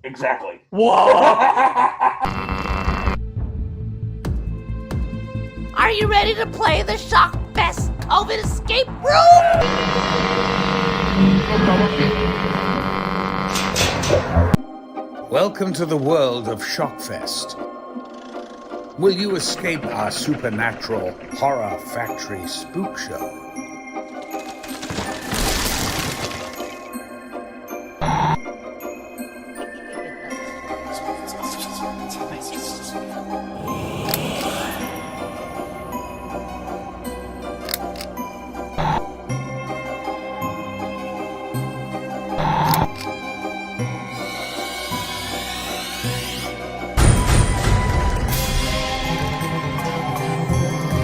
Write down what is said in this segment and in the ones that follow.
Exactly. Whoa! Are you ready to play the Shockfest COVID escape room? Welcome to the world of Shockfest. Will you escape our supernatural horror factory spook show?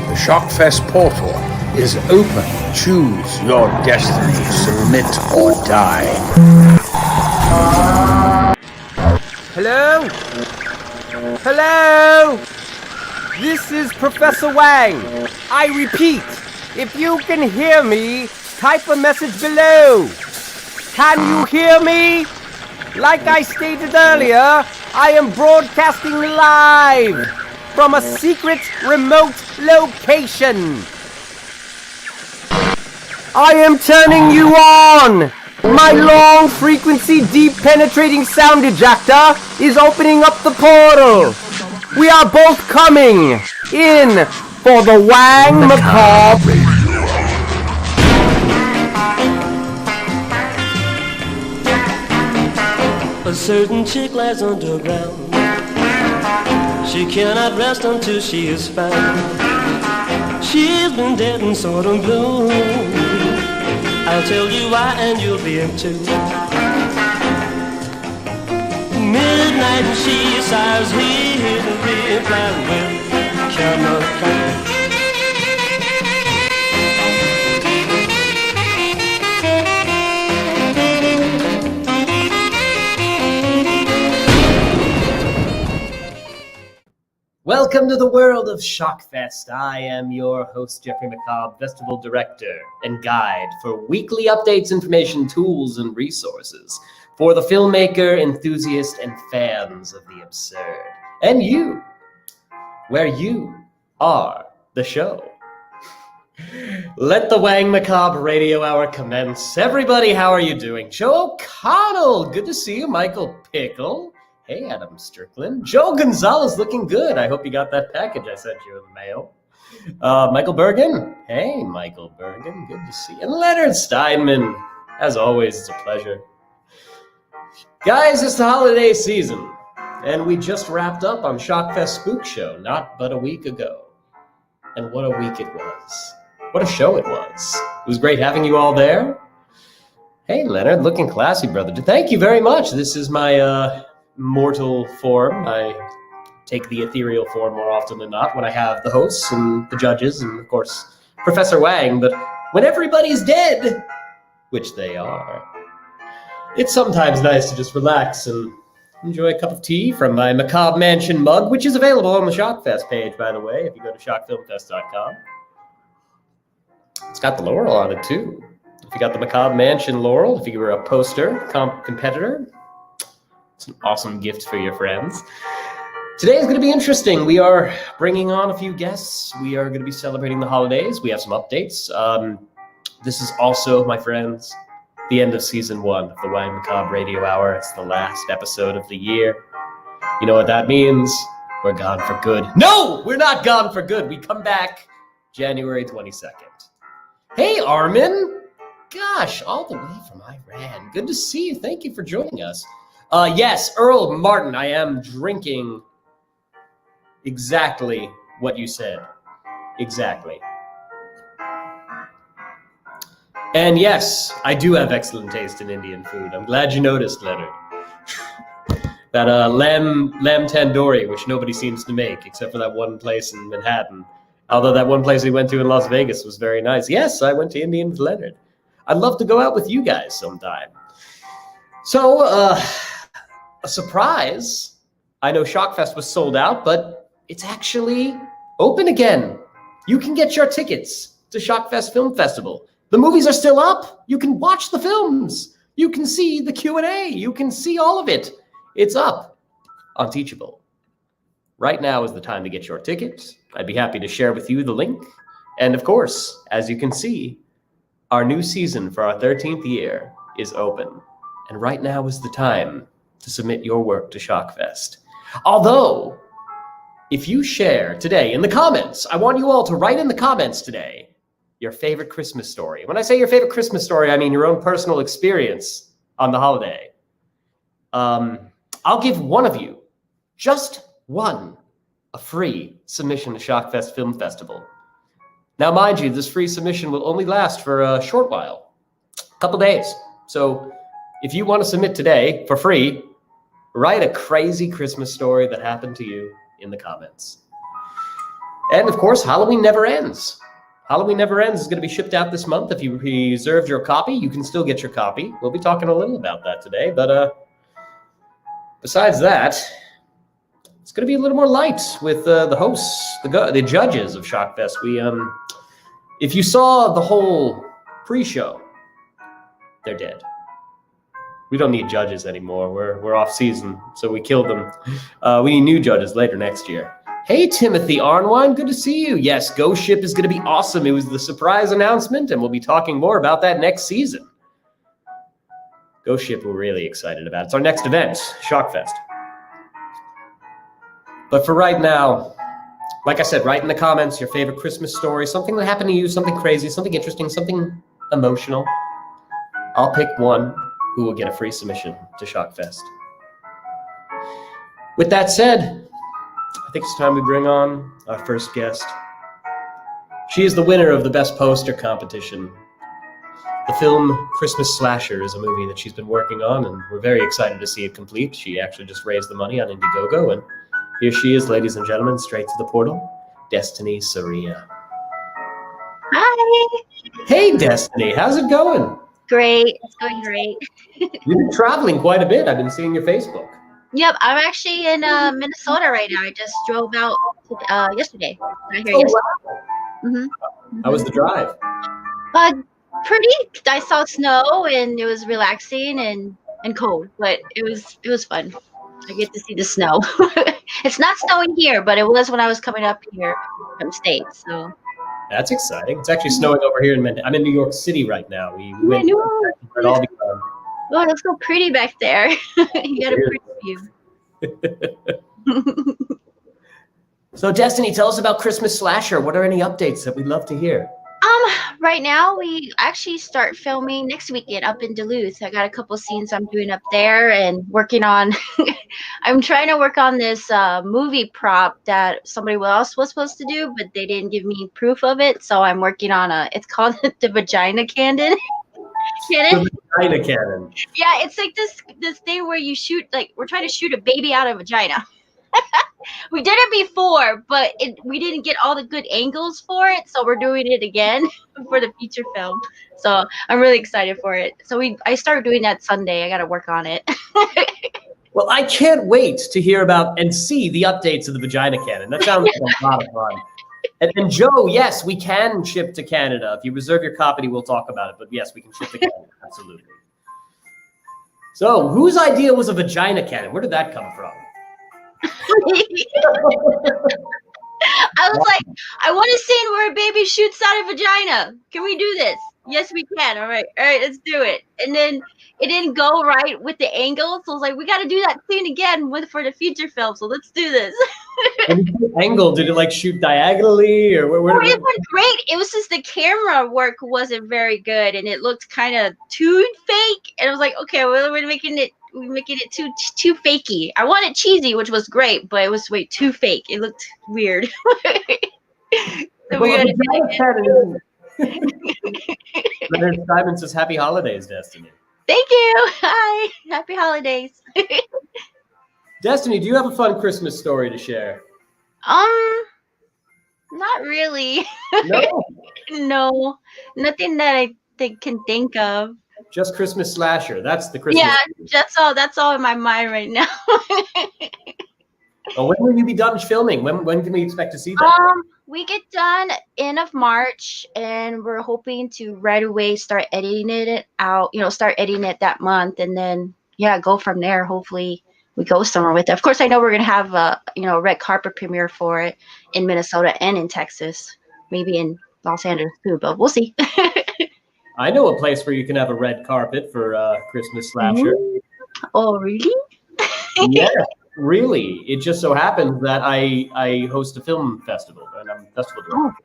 The Shockfest portal is open. Choose your destiny. Submit or die. Hello? Hello? This is Professor Wang. I repeat, if you can hear me, type a message below. Can you hear me? Like I stated earlier, I am broadcasting live from a secret remote location. I am turning you on. My long frequency deep penetrating sound ejector is opening up the portal. We are both coming in for the WANG MACABRE. A certain chick lies underground. She cannot rest until she is found. She's been dead and sort of blue. I'll tell you why and you'll be in too. Midnight and she sighs, hear the reply with chemical. Welcome to the world of Shockfest. I am your host, Jeffrey McCobb, Festival Director and Guide for weekly updates, information, tools, and resources for the filmmaker, enthusiast, and fans of the absurd. And you, where you are the show. Let the WANG MACABRE Radio Hour commence. Everybody, how are you doing? Joe O'Connell, good to see you. Michael Pickle. Hey, Adam Strickland. Joe Gonzalez looking good. I hope you got that package I sent you in the mail. Michael Bergen. Hey, Michael Bergen. Good to see you. And Leonard Steinman. As always, it's a pleasure. Guys, it's the holiday season. And we just wrapped up on Shockfest Spook Show not but a week ago. And what a week it was. What a show it was. It was great having you all there. Hey, Leonard. Looking classy, brother. Thank you very much. This is my... mortal form. I take the ethereal form more often than not when I have the hosts and the judges and, of course, Professor Wang. But when everybody's dead, which they are, it's sometimes nice to just relax and enjoy a cup of tea from my Macabre Mansion mug, which is available on the Shockfest page, by the way, if you go to shockfilmfest.com. It's got the laurel on it, too. If you got the Macabre Mansion laurel, if you were a poster competitor, it's an awesome gift for your friends. Today is going to be interesting. We are bringing on a few guests. We are going to be celebrating the holidays. We have some updates. This is also, my friends, the end of season 1 of the WANG MACABRE Radio Hour. It's the last episode of the year. You know what that means? We're gone for good. No, we're not gone for good. We come back January 22nd. Hey, Armin. Gosh, all the way from Iran. Good to see you. Thank you for joining us. Yes, Earl Martin, I am drinking exactly what you said. Exactly. And yes, I do have excellent taste in Indian food. I'm glad you noticed, Leonard. That lamb tandoori, which nobody seems to make, except for that one place in Manhattan. Although that one place we went to in Las Vegas was very nice. Yes, I went to Indian with Leonard. I'd love to go out with you guys sometime. So, a surprise. I know Shockfest was sold out, but it's actually open again. You can get your tickets to Shockfest Film Festival. The movies are still up. You can watch the films. You can see the Q&A. You can see all of it. It's up on Teachable. Right now is the time to get your tickets. I'd be happy to share with you the link. And of course, as you can see, our new season for our 13th year is open. And right now is the time to submit your work to Shockfest. Although, if you share today in the comments, I want you all to write in the comments today your favorite Christmas story. When I say your favorite Christmas story, I mean your own personal experience on the holiday. I'll give one of you, just one, a free submission to Shockfest Film Festival. Now, mind you, this free submission will only last for a short while, a couple days. So if you want to submit today for free, write a crazy Christmas story that happened to you in the comments. And of course, Halloween Never Ends. Halloween Never Ends is going to be shipped out this month. If you reserved your copy, you can still get your copy. We'll be talking a little about that today. But besides that, it's going to be a little more light with the hosts, the judges of Shockfest. If you saw the whole pre-show, they're dead. We don't need judges anymore. We're off season, so we killed them. We need new judges later next year. Hey, Timothy Arnwine, good to see you. Yes, Ghost Ship is going to be awesome. It was the surprise announcement, and we'll be talking more about that next season. Ghost Ship, we're really excited about. It's our next event, Shockfest. But for right now, like I said, write in the comments your favorite Christmas story, something that happened to you, something crazy, something interesting, something emotional. I'll pick one who will get a free submission to Shockfest. With that said, I think it's time we bring on our first guest. She is the winner of the Best Poster competition. The film Christmas Slasher is a movie that she's been working on, and we're very excited to see it complete. She actually just raised the money on Indiegogo, and here she is, ladies and gentlemen, straight to the portal, Destiny Saria. Hi. Hey, Destiny, how's it going? Great. It's going great. You've been traveling quite a bit. I've been seeing your Facebook. Yep, I'm actually in Minnesota right now. I just drove out yesterday. Right here yesterday. Mm-hmm. How was the drive? Pretty. I saw snow and it was relaxing and cold, but it was fun. I get to see the snow. It's not snowing here, but it was when I was coming up here from state. So that's exciting. It's actually snowing over here I'm in New York City right now. We went for it all the time. Oh, it looks so pretty back there. You got a pretty view. So, Destiny, tell us about Christmas Slasher. What are any updates that we'd love to hear? Right now we actually start filming next weekend up in Duluth. I got a couple scenes I'm doing up there and working on. I'm trying to work on this movie prop that somebody else was supposed to do, but they didn't give me proof of it. So I'm working on it's called the vagina cannon. The vagina cannon. Yeah, it's like this thing where you shoot, like we're trying to shoot a baby out of a vagina. We did it before, but we didn't get all the good angles for it, so we're doing it again for the feature film. So I'm really excited for it. So I started doing that Sunday. I got to work on it. Well, I can't wait to hear about and see the updates of the vagina cannon. That sounds like a lot of fun. And Joe, yes, we can ship to Canada. If you reserve your copy, we'll talk about it. But yes, we can ship to Canada, absolutely. So, whose idea was a vagina cannon? Where did that come from? I was like, I want a scene where a baby shoots out a vagina. Can we do this? Yes, we can. All right, let's do it. And then it didn't go right with the angle, so I was like, we got to do that scene again for the feature film. So let's do this. Angle? Did it like shoot diagonally or where it went great. It was just the camera work wasn't very good, and it looked kind of too fake. And I was like, okay, well, we're making it too fakey. I wanted cheesy, which was great, but it was way too fake. It looked weird. So we gotta Leonard Simon says, "Happy holidays, Destiny." Thank you. Hi. Happy holidays. Destiny, do you have a fun Christmas story to share? Not really. No. No, nothing that I can think of. Just Christmas Slasher. That's the Christmas. Yeah, that's all in my mind right now. Well, when will you be done filming? When can we expect to see that? We get done end of March, and we're hoping to right away start editing it out. Start editing it that month, and then go from there. Hopefully, we go somewhere with it. Of course, I know we're gonna have a red carpet premiere for it in Minnesota and in Texas, maybe in Los Angeles too, but we'll see. I know a place where you can have a red carpet for Christmas Slasher. Oh, really? Yeah, really. It just so happens that I host a film festival, and I'm festival director.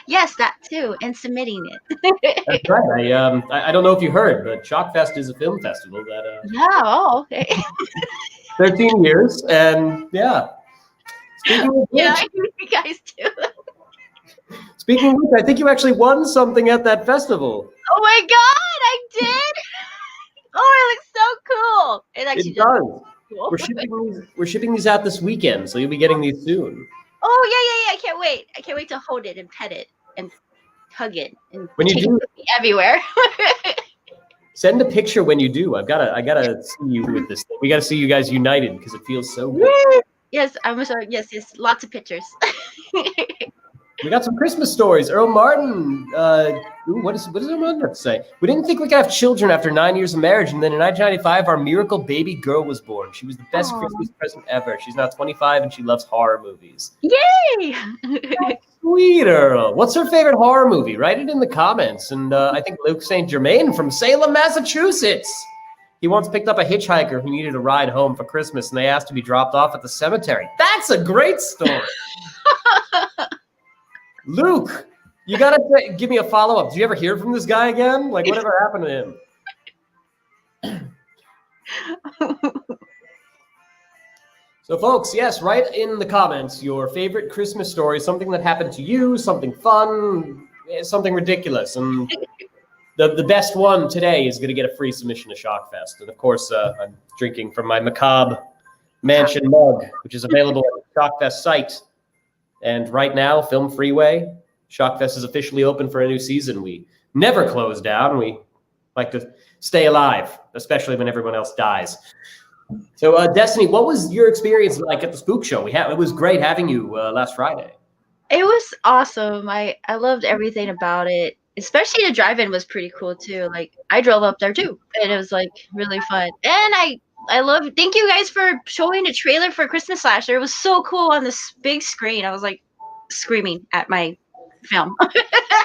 Yes, that too, and submitting it. That's right. I don't know if you heard, but Shockfest is a film festival that Yeah. Oh, okay. 13 years, and yeah. Speaking of Yeah, which, I hear you guys too. speaking of which, I think you actually won something at that festival. Oh my god, I did! Oh, it looks so cool. It actually It does. cool. We're shipping these out this weekend, so you'll be getting these soon. Oh yeah. I can't wait. I can't wait to hold it and pet it and hug it and When you take do, it with me everywhere. send a picture when you do. I gotta see you with this. We gotta see you guys united because it feels so good. Yes, I'm sorry. Yes, lots of pictures. We got some Christmas stories. Earl Martin. What does Earl Martin have to say? We didn't think we could have children after 9 years of marriage, and then in 1995, our miracle baby girl was born. She was the best Aww. Christmas present ever. She's now 25, and she loves horror movies. Yay! Sweet Earl. What's her favorite horror movie? Write it in the comments. And I think Luke St. Germain from Salem, Massachusetts. He once picked up a hitchhiker who needed a ride home for Christmas, and they asked to be dropped off at the cemetery. That's a great story. Luke, you gotta give me a follow-up. Did you ever hear from this guy again? Like, whatever happened to him? So, folks, yes, write in the comments your favorite Christmas story, something that happened to you, something fun, something ridiculous. And the best one today is going to get a free submission to Shockfest. And, of course, I'm drinking from my Macabre Mansion mug, which is available at the Shockfest site. And right now, Film Freeway, Shockfest is officially open for a new season. We never close down. We like to stay alive, especially when everyone else dies. So, Destiny, what was your experience like at the Spook Show? It was great having you last Friday. It was awesome. I loved everything about it. Especially the drive-in was pretty cool too. Like I drove up there too, and it was like really fun. And I love. Thank you guys for showing a trailer for Christmas Slasher. It was so cool on this big screen. I was like screaming at my film.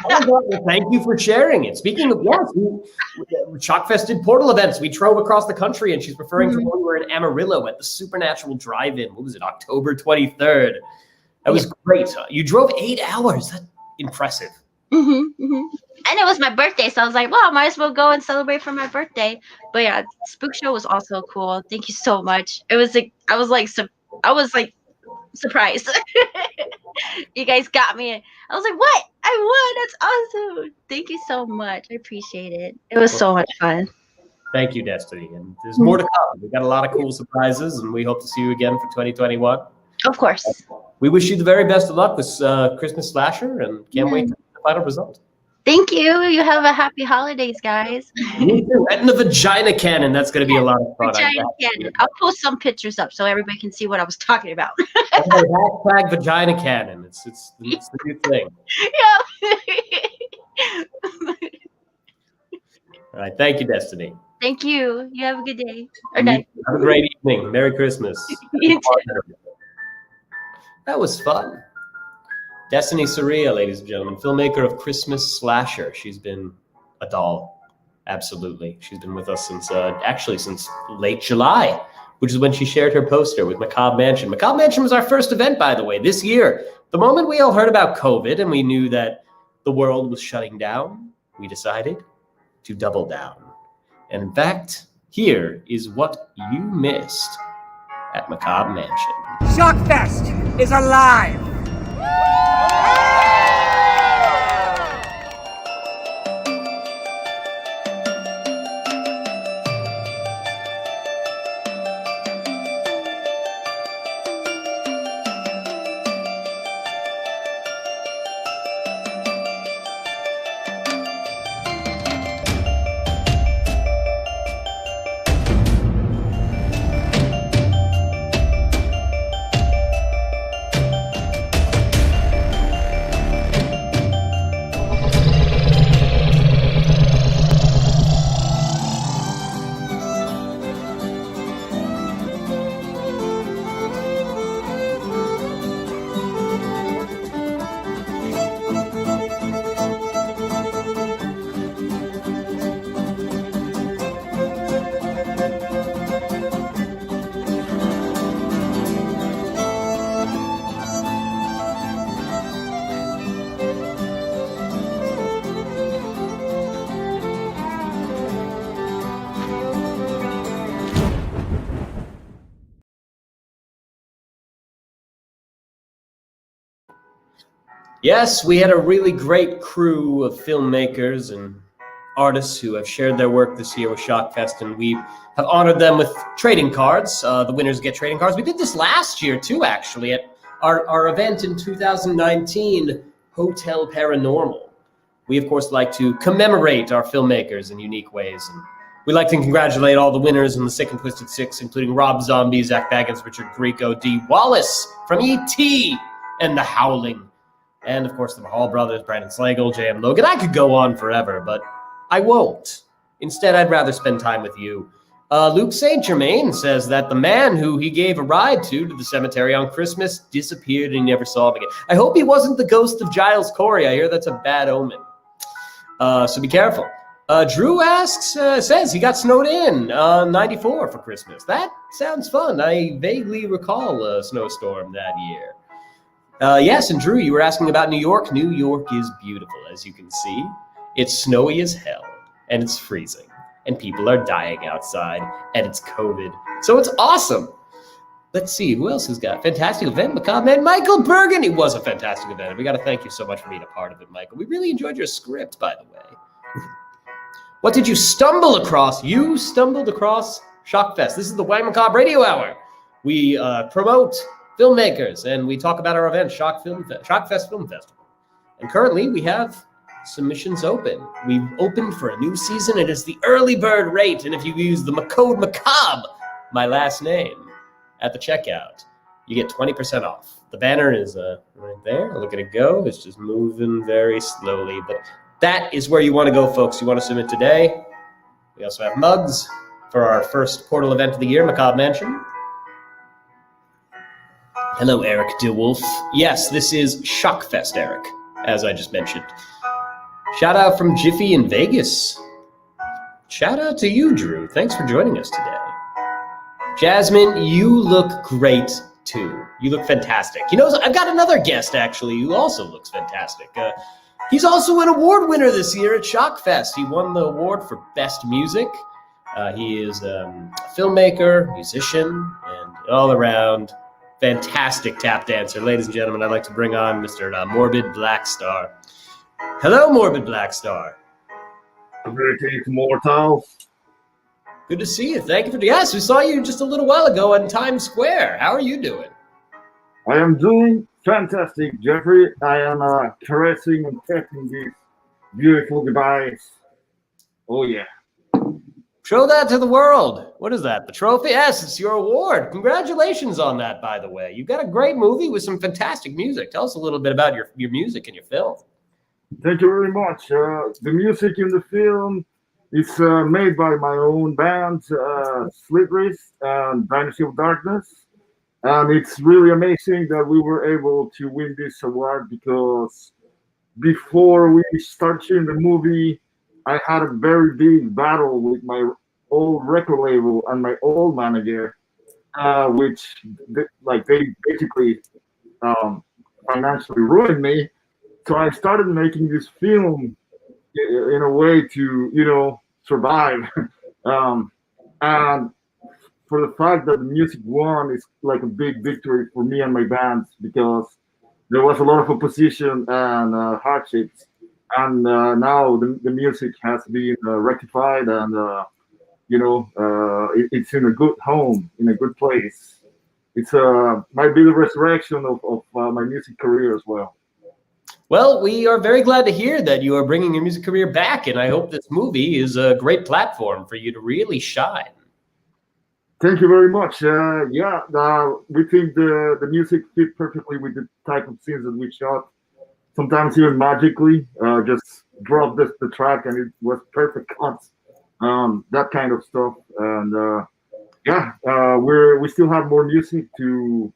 Well, thank you for sharing it. Speaking of, yes, Shockfest did portal events. We drove across the country, and she's referring to when we were in Amarillo at the Supernatural Drive-In. What was it, October 23rd? That was great. You drove 8 hours. That's impressive. And it was my birthday, so I was like, well, I might as well go and celebrate for my birthday. But yeah, Spook Show was also cool. Thank you so much. It was like I was like surprised. You guys got me. I was like, what? I won. That's awesome. Thank you so much. I appreciate it. It was so much fun. Thank you, Destiny. And there's more to come. We've got a lot of cool surprises, and we hope to see you again for 2021. Of course. We wish you the very best of luck with Christmas Slasher, and can't wait for the final result. Thank you. You have a happy holidays, guys. Me too. And the vagina cannon. That's going to be a lot of fun. Vagina cannon. I'll post some pictures up so everybody can see what I was talking about. Hashtag vagina cannon. It's the new thing. Yeah. All right. Thank you, Destiny. Thank you. You have a good day or night. Have a great evening. Merry Christmas. You too. That was fun. Destiny Surya, ladies and gentlemen, filmmaker of Christmas Slasher. She's been a doll. Absolutely. She's been with us since late July, which is when she shared her poster with Macabre Mansion. Macabre Mansion was our first event, by the way, this year. The moment we all heard about COVID and we knew that the world was shutting down, we decided to double down. And in fact, here is what you missed at Macabre Mansion. Shockfest is alive! Yes, we had a really great crew of filmmakers and artists who have shared their work this year with Shockfest, and we have honored them with trading cards. The winners get trading cards. We did this last year too, actually, at our event in 2019, Hotel Paranormal. We, of course, like to commemorate our filmmakers in unique ways, and we'd like to congratulate all the winners in the Sick and Twisted Six, including Rob Zombie, Zach Baggins, Richard Grieco, D. Wallace from E.T., and The Howling. And, of course, the Hall brothers, Brandon Slagle, J.M. Logan. I could go on forever, but I won't. Instead, I'd rather spend time with you. Luke St. Germain says that the man who he gave a ride to the cemetery on Christmas disappeared and he never saw him again. I hope he wasn't the ghost of Giles Corey. I hear that's a bad omen. So be careful. Drew asks, says he got snowed in 94 for Christmas. That sounds fun. I vaguely recall a snowstorm that year. Yes, and Drew, you were asking about New York. New York is beautiful, as you can see. It's snowy as hell, and it's freezing, and people are dying outside, and it's COVID. So it's awesome. Let's see, who else has got a fantastic event? Macabre Man, Michael Bergen. It was a fantastic event. We got to thank you so much for being a part of it, Michael. We really enjoyed your script, by the way. What did you stumble across? You stumbled across Shockfest. This is the WANG MACABRE Radio Hour. We promote filmmakers, and we talk about our event, Shockfest Film Festival. And currently, we have submissions open. We've opened for a new season. It is the early bird rate, and if you use the code MACABRE, my last name, at the checkout, you get 20% off. The banner is right there. Look at it go. It's just moving very slowly, but that is where you want to go, folks. You want to submit today. We also have mugs for our first portal event of the year, Macabre Mansion. Hello, Eric DeWolf. Yes, this is Shockfest, Eric, as I just mentioned. Shout out from Jiffy in Vegas. Shout out to you, Drew. Thanks for joining us today. Jasmine, you look great, too. You look fantastic. You know, I've got another guest, actually, who also looks fantastic. He's also an award winner this year at Shockfest. He won the award for Best Music. He is a filmmaker, musician, and all-around fantastic tap dancer. Ladies and gentlemen, I'd like to bring on Mr. Morbid Blackstar. Hello, Morbid Blackstar. Greetings, mortals. Good to see you. Thank you for... Yes, we saw you just a little while ago in Times Square. How are you doing? I am doing fantastic, Jeffrey. I am caressing and petting this beautiful device. Oh, yeah. Show that to the world. What is that? The trophy? Yes, it's your award. Congratulations on that, by the way. You've got a great movie with some fantastic music. Tell us a little bit about your music and your film. Thank you very much. The music in the film is made by my own band, Slit Wrist and Dynasty of Darkness. And it's really amazing that we were able to win this award because before we start shooting the movie, I had a very big battle with my old record label and my old manager, which they basically financially ruined me. So I started making this film in a way to, survive. And for the fact that the music won is like a big victory for me and my bands because there was a lot of opposition and hardships. And now the music has been rectified and, it's in a good home, in a good place. It's might be the resurrection of my music career as well. Well, we are very glad to hear that you are bringing your music career back, and I hope this movie is a great platform for you to really shine. Thank you very much. We think the music fit perfectly with the type of scenes that we shot. Sometimes even magically, just drop the track and it was perfect cuts. That kind of stuff. And we still have more music to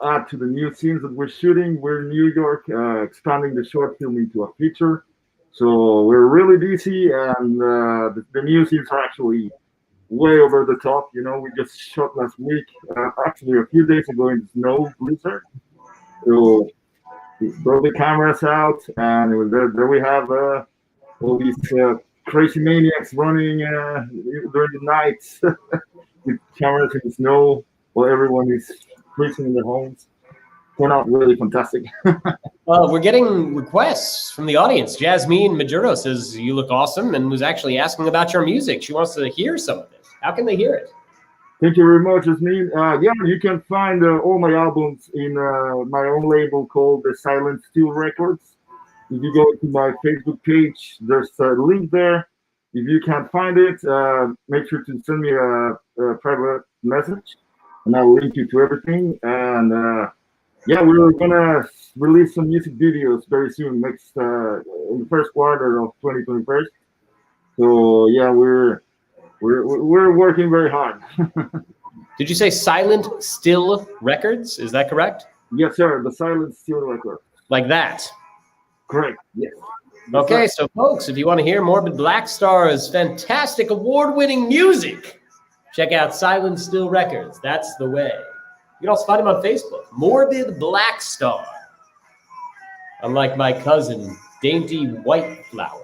add to the new scenes that we're shooting. We're in New York, expanding the short film into a feature. So we're really busy, and the new scenes are actually way over the top. We just shot last week, actually a few days ago in snow blizzard. So we brought the cameras out, and it was there we have all these crazy maniacs running during the night with cameras in the snow while everyone is freezing in their homes. turned out really fantastic. We're getting requests from the audience. Jasmine Maduro says you look awesome and was actually asking about your music. She wants to hear some of it. How can they hear it? Thank you very much, Jasmine. Yeah, you can find all my albums in my own label called the Silent Steel Records. If you go to my Facebook page, there's a link there. If you can't find it, make sure to send me a private message, and I'll link you to everything. And yeah, we're gonna release some music videos very soon, next in the first quarter of 2021. So yeah, we're working very hard. Did you say Silent Still Records? Is that correct? Yes, sir. The Silent Steel Record. Like that? Correct. Yes. Okay, so folks, if you want to hear Morbid Black Star's fantastic award-winning music, check out Silent Still Records. That's the way. You can also find him on Facebook, Morbid Black Star. Unlike my cousin, Dainty White Flower.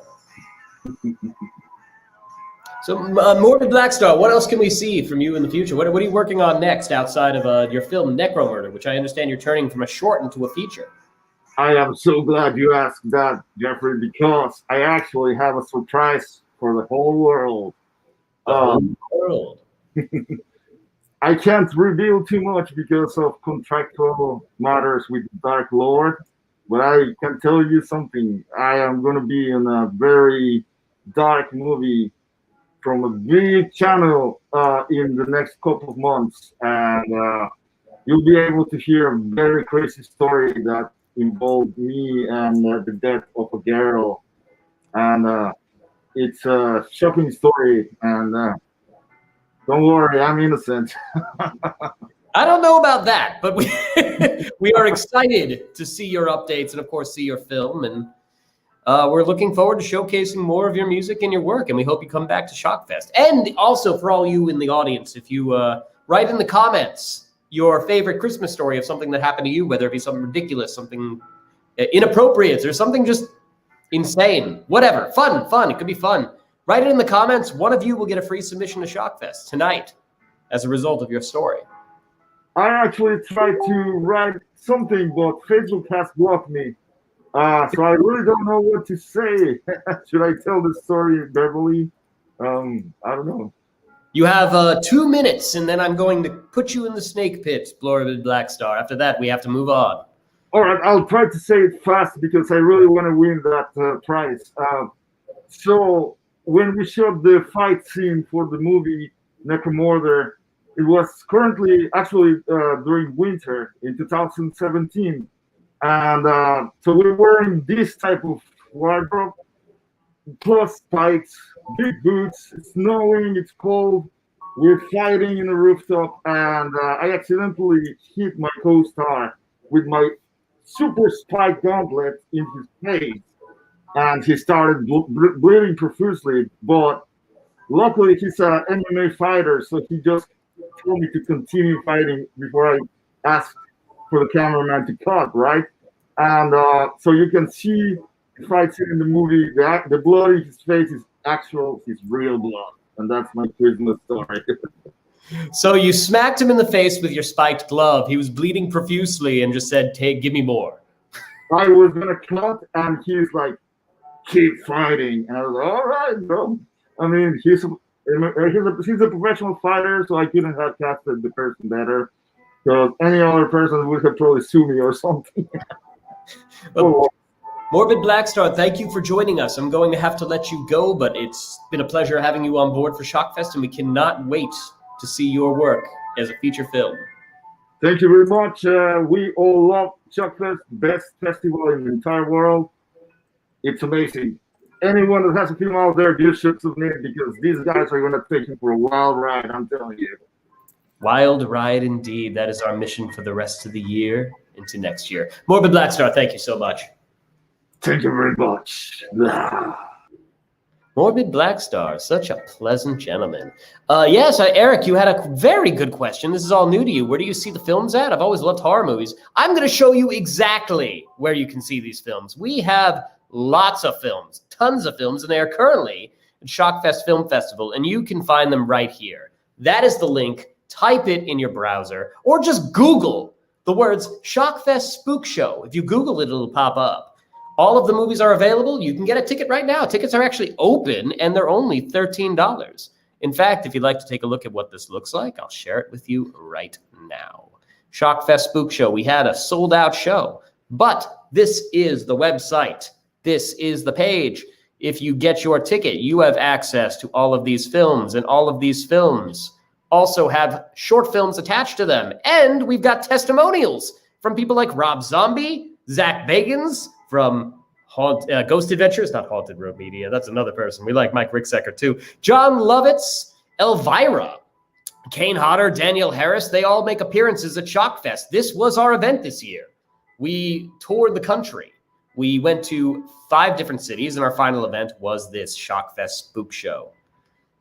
So, Morbid Black Star, what else can we see from you in the future? What are you working on next outside of your film Necro Murder, which I understand you're turning from a short into a feature? I am so glad you asked that, Jeffrey, because I actually have a surprise for the whole world. I can't reveal too much because of contractual matters with Dark Lord, but I can tell you something. I am going to be in a very dark movie from a big channel in the next couple of months, and you'll be able to hear a very crazy story that involved me and the death of a girl, and it's a shocking story, and don't worry, I'm innocent. I don't know about that, but we are excited to see your updates and, of course, see your film. And we're looking forward to showcasing more of your music and your work. And we hope you come back to Shockfest. And also for all you in the audience, if you write in the comments your favorite Christmas story of something that happened to you, whether it be something ridiculous, something inappropriate, or something just insane, whatever, fun. It could be fun. Write it in the comments. One of you will get a free submission to Shockfest tonight as a result of your story. I actually tried to write something, but Facebook has blocked me. So I really don't know what to say. Should I tell the story verbally? I don't know. You have 2 minutes, and then I'm going to put you in the snake pit, Morbid Black Star. After that, we have to move on. All right, I'll try to say it fast because I really want to win that prize. So when we shot the fight scene for the movie Necro Murder, it was currently actually during winter in 2017. And so we were wearing this type of wardrobe, plus spikes, big boots, it's snowing, it's cold. We're fighting in a rooftop, and I accidentally hit my co-star with my super spike gauntlet in his face. And he started bleeding profusely, but luckily he's an MMA fighter, so he just told me to continue fighting before I asked for the cameraman to cut, right? And so you can see the fight scene in the movie, the blood in his face is his real blood, and that's my Christmas story. So you smacked him in the face with your spiked glove. He was bleeding profusely and just said, give me more. I was gonna cut, and he's like, keep fighting. And I was like, all right, bro. I mean, he's a professional fighter, so I couldn't have casted the person better. Because any other person would have probably sued me or something. Well, Morbid Black Star, thank you for joining us. I'm going to have to let you go, but it's been a pleasure having you on board for Shockfest, and we cannot wait to see your work as a feature film. Thank you very much. We all love Shockfest, best festival in the entire world. It's amazing. Anyone that has a film out there, you should submit, because these guys are going to take you for a wild ride, I'm telling you. Wild ride indeed. That is our mission for the rest of the year into next year. Morbid Black Star, thank you so much. Thank you very much. Morbid Black Star, such a pleasant gentleman. Yes, Eric, you had a very good question. This is all new to you. Where do you see the films at? I've always loved horror movies. I'm going to show you exactly where you can see these films. We have lots of films, tons of films, and they are currently at Shockfest Film Festival, and you can find them right here. That is the link. Type it in your browser, or just Google the words Shockfest Spook Show. If you Google it, it'll pop up. All of the movies are available. You can get a ticket right now. Tickets are actually open, and they're only $13. In fact, if you'd like to take a look at what this looks like, I'll share it with you right now. Shockfest Spook Show. We had a sold-out show, but this is the website. This is the page. If you get your ticket, you have access to all of these films, and all of these films also have short films attached to them. And we've got testimonials from people like Rob Zombie, Zach Bagans from Ghost Adventures, not Haunted Road Media. That's another person. We like Mike Ricksecker too. John Lovitz, Elvira, Kane Hodder, Daniel Harris. They all make appearances at Shockfest. This was our event this year. We toured the country. We went to 5 different cities, and our final event was this Shockfest Spook Show.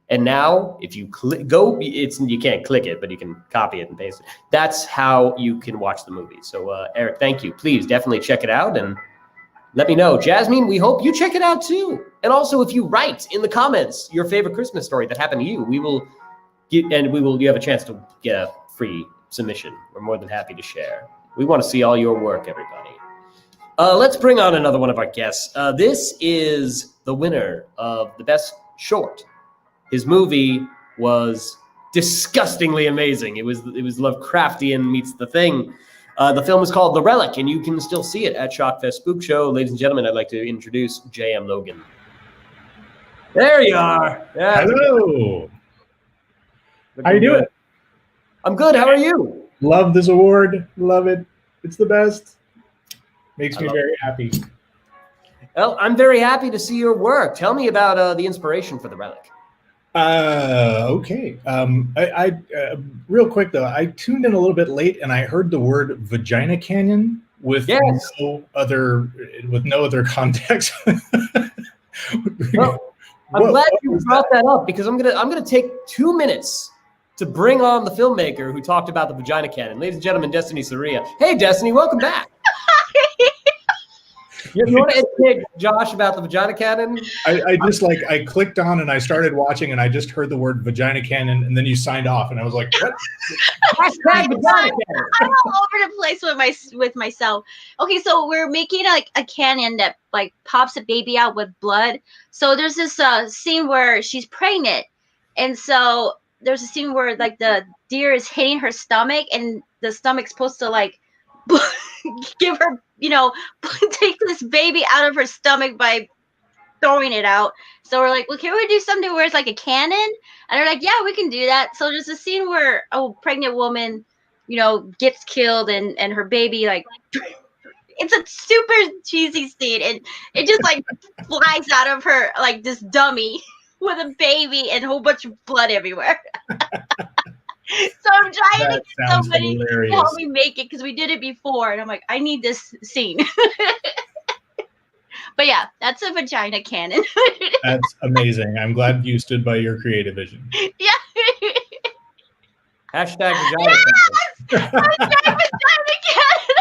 And now, if you you can't click it, but you can copy it and paste it. That's how you can watch the movie. So, Eric, thank you. Please definitely check it out and let me know. Jasmine, we hope you check it out too. And also, if you write in the comments your favorite Christmas story that happened to you, you have a chance to get a free submission. We're more than happy to share. We want to see all your work, everybody. Let's bring on another one of our guests. This is the winner of the Best Short. His movie was disgustingly amazing. It was Lovecraftian meets The Thing. The film is called The Relic, and you can still see it at Shockfest Spook Show. Ladies and gentlemen, I'd like to introduce J.M. Logan. There you are. Yeah. Hello. How you doing? I'm good. How are you? Love this award. Love it. It's the best. Makes me very happy. Well, I'm very happy to see your work. Tell me about the inspiration for The Relic. Okay. I real quick though, I tuned in a little bit late and I heard the word vagina canyon with no other context. Well, I'm glad you brought that up because I'm gonna take 2 minutes to bring on the filmmaker who talked about the vagina cannon. Ladies and gentlemen, Destiny Saria. Hey, Destiny, welcome back. You want to educate Josh about the vagina cannon? I just I clicked on and I started watching and I just heard the word vagina cannon and then you signed off and I was like, what? Hashtag vagina cannon. I'm all over the place with myself. Okay, so we're making a cannon that pops a baby out with blood. So there's this scene where she's pregnant, and so there's a scene where the deer is hitting her stomach and the stomach's supposed to give her, take this baby out of her stomach by throwing it out. So we're like, well, can we do something where it's like a cannon? And they're like, yeah, we can do that. So there's a scene where a pregnant woman, gets killed and her baby, it's a super cheesy scene. And it just flies out of her, this dummy with a baby and a whole bunch of blood everywhere. So I'm trying to get somebody to help me make it because we did it before, and I'm like, I need this scene. But yeah, that's a vagina cannon. That's amazing. I'm glad you stood by your creative vision. Yeah. Hashtag vagina cannon. Hashtag vagina cannon.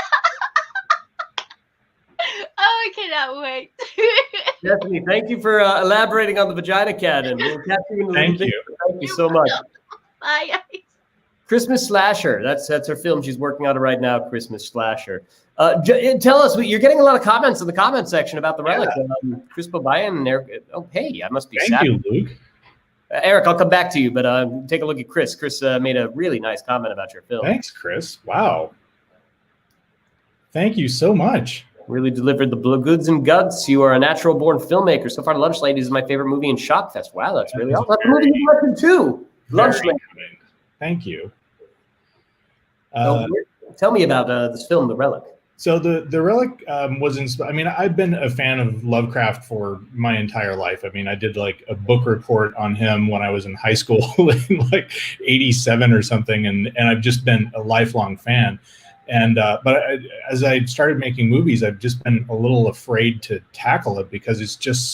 Oh, I cannot wait. Stephanie, thank you for elaborating on the vagina cannon. Thank you. Thank you so much. Bye. Christmas Slasher. That's her film. She's working on it right now. Christmas Slasher. Tell us. You're getting a lot of comments in the comment section about The Relic. Chris Bobayan and Eric. Oh, hey, I must be. Thank you, Luke. Eric, I'll come back to you, but take a look at Chris. Chris made a really nice comment about your film. Thanks, Chris. Wow. Thank you so much. Really delivered the goods and guts. You are a natural-born filmmaker. So far, Lunch Ladies is my favorite movie in Shockfest. Wow, that's really awesome. That's a movie you directed too. Lunch Ladies. Thank you. Tell me about this film, The Relic. So the Relic was inspired. I mean, I've been a fan of Lovecraft for my entire life. I mean, I did a book report on him when I was in high school in '87 or something, and I've just been a lifelong fan. And but as I started making movies, I've just been a little afraid to tackle it because it's just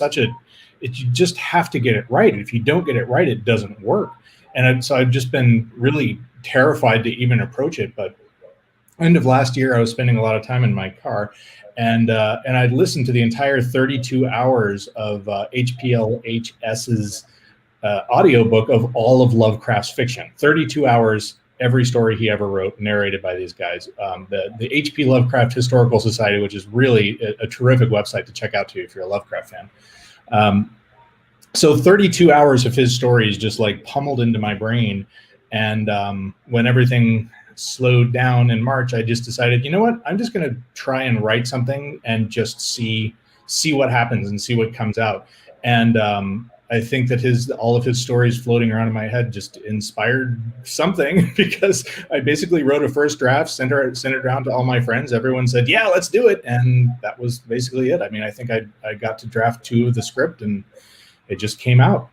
you just have to get it right. And if you don't get it right, it doesn't work. And so I've just been really terrified to even approach it. But end of last year, I was spending a lot of time in my car, and I'd listened to the entire 32 hours of HPLHS's audiobook of all of Lovecraft's fiction. 32 hours every story he ever wrote narrated by these guys. The H.P. Lovecraft Historical Society, which is really a terrific website to check out too if you're a Lovecraft fan. So 32 hours of his stories just like pummeled into my brain. And when everything slowed down in March, I just decided, you know what, I'm just going to try and write something and just see what happens and see what comes out. And I think that all of his stories floating around in my head just inspired something, because I basically wrote a first draft, sent it around to all my friends. Everyone said, yeah, let's do it. And that was basically it. I mean, I think I got to draft 2 of the script and it just came out.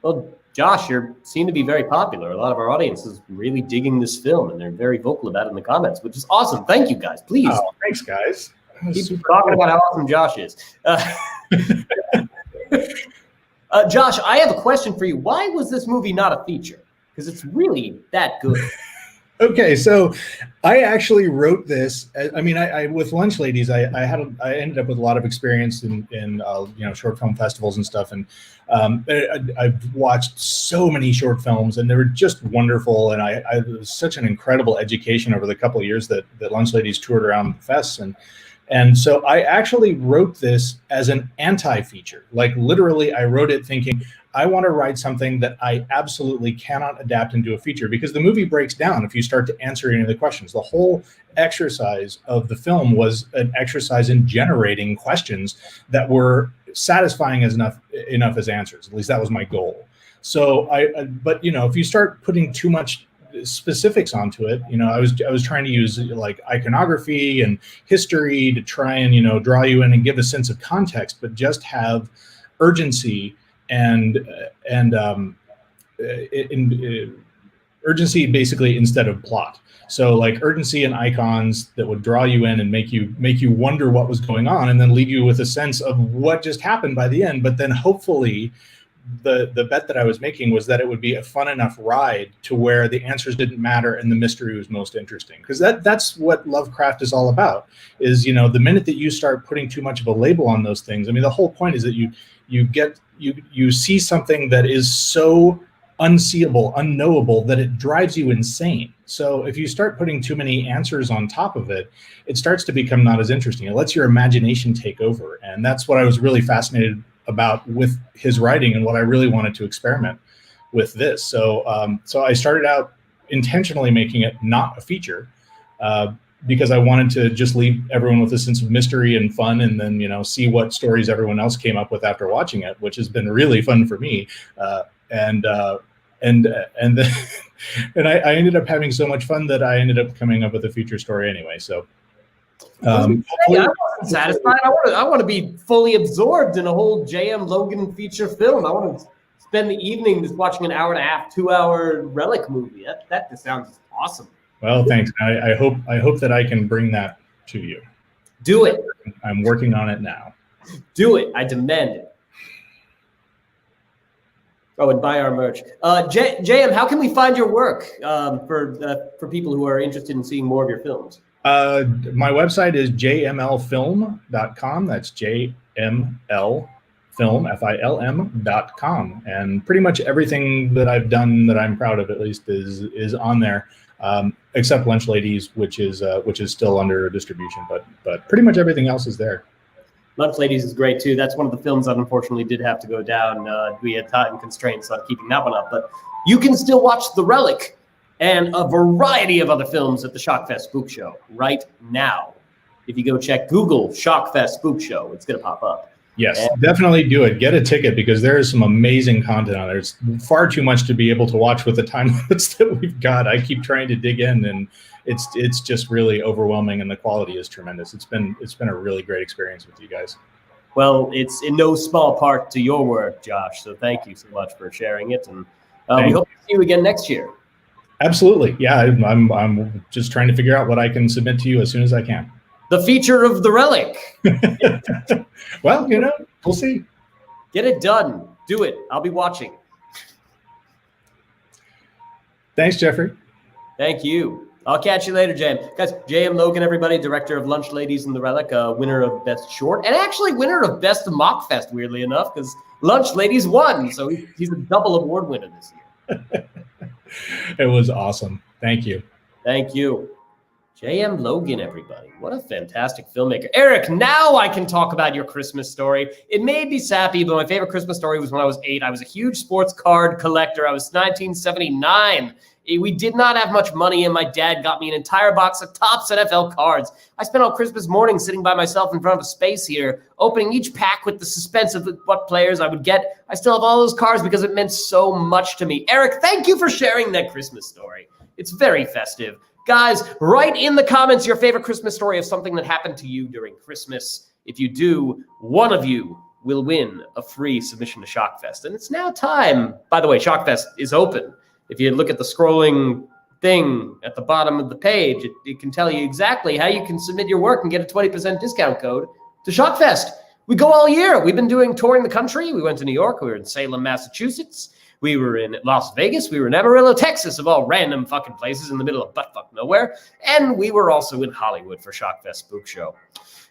Well, Josh, you seem to be very popular. A lot of our audience is really digging this film, and they're very vocal about it in the comments, which is awesome. Thank you, guys. Please. Oh, thanks, guys. Keep talking about how awesome Josh is. Josh, I have a question for you. Why was this movie not a feature? Because it's really that good. Okay, so I actually wrote this. I mean, I with Lunch Ladies, I ended up with a lot of experience in short film festivals and stuff, and I've watched so many short films, and they were just wonderful. And it was such an incredible education over the couple of years that Lunch Ladies toured around fests, and so I actually wrote this as an anti-feature. Like literally, I wrote it thinking, I want to write something that I absolutely cannot adapt into a feature, because the movie breaks down if you start to answer any of the questions. The whole exercise of the film was an exercise in generating questions that were satisfying as enough as answers. At least that was my goal. So but if you start putting too much specifics onto it, I was trying to use like iconography and history to try and draw you in and give a sense of context, but just have urgency and urgency basically instead of plot. So like urgency and icons that would draw you in and make you wonder what was going on, and then leave you with a sense of what just happened by the end. But then hopefully the bet that I was making was that it would be a fun enough ride to where the answers didn't matter and the mystery was most interesting. Because that's what Lovecraft is all about, is the minute that you start putting too much of a label on those things, I mean, the whole point is that you see something that is so unseeable, unknowable, that it drives you insane. So if you start putting too many answers on top of it, it starts to become not as interesting. It lets your imagination take over. And that's what I was really fascinated about with his writing, and what I really wanted to experiment with this. So I started out intentionally making it not a feature, because I wanted to just leave everyone with a sense of mystery and fun, and then see what stories everyone else came up with after watching it, which has been really fun for me. And then I ended up having so much fun that I ended up coming up with a feature story anyway. So I wasn't satisfied. I want to be fully absorbed in a whole J.M. Logan feature film. I want to spend the evening just watching an hour and a half, 2-hour Relic movie. That just sounds awesome. Well, thanks. I hope that I can bring that to you. Do it. I'm working on it now. Do it. I demand it. Oh, and buy our merch. JM, how can we find your work for people who are interested in seeing more of your films? My website is jmlfilm.com. That's jmlfilm.com. And pretty much everything that I've done that I'm proud of, at least, is on there, except Lunch Ladies, which is still under distribution. But pretty much everything else is there. Lunch Ladies is great too. That's one of the films that unfortunately did have to go down. We had time constraints on keeping that one up, but you can still watch The Relic and a variety of other films at the Shockfest Spook Show right now. If you go check Google Shockfest Spook Show, it's going to pop up. Yes, definitely do it. Get a ticket, because there is some amazing content on there. It's far too much to be able to watch with the time limits that we've got. I keep trying to dig in, and it's just really overwhelming, and the quality is tremendous. It's been a really great experience with you guys. Well, it's in no small part to your work, Josh. So thank you so much for sharing it, and we hope to see you again next year. Absolutely, yeah. I'm just trying to figure out what I can submit to you as soon as I can. The feature of The Relic. Well, we'll see. Get it done. Do it. I'll be watching. Thanks, Jeffrey. Thank you. I'll catch you later, JM. Guys, JM Logan, everybody, director of Lunch Ladies and The Relic, winner of Best Short, and actually winner of Best Mockfest, weirdly enough, because Lunch Ladies won. So he's a double award winner this year. It was awesome. Thank you. Thank you. J.M. Logan, everybody. What a fantastic filmmaker. Eric, now I can talk about your Christmas story. It may be sappy, but my favorite Christmas story was when I was 8. I was a huge sports card collector. I was 1979. We did not have much money, and my dad got me an entire box of Topps NFL cards. I spent all Christmas morning sitting by myself in front of a space heater, opening each pack with the suspense of what players I would get. I still have all those cards because it meant so much to me. Eric, thank you for sharing that Christmas story. It's very festive. Guys, write in the comments your favorite Christmas story of something that happened to you during Christmas. If you do, one of you will win a free submission to Shockfest. And it's now time. By the way, Shockfest is open. If you look at the scrolling thing at the bottom of the page, it can tell you exactly how you can submit your work and get a 20% discount code to Shockfest. We go all year. We've been touring the country. We went to New York. We were in Salem, Massachusetts. We were in Las Vegas. We were in Amarillo, Texas, of all random fucking places in the middle of buttfuck nowhere. And we were also in Hollywood for Shockfest Spook Show.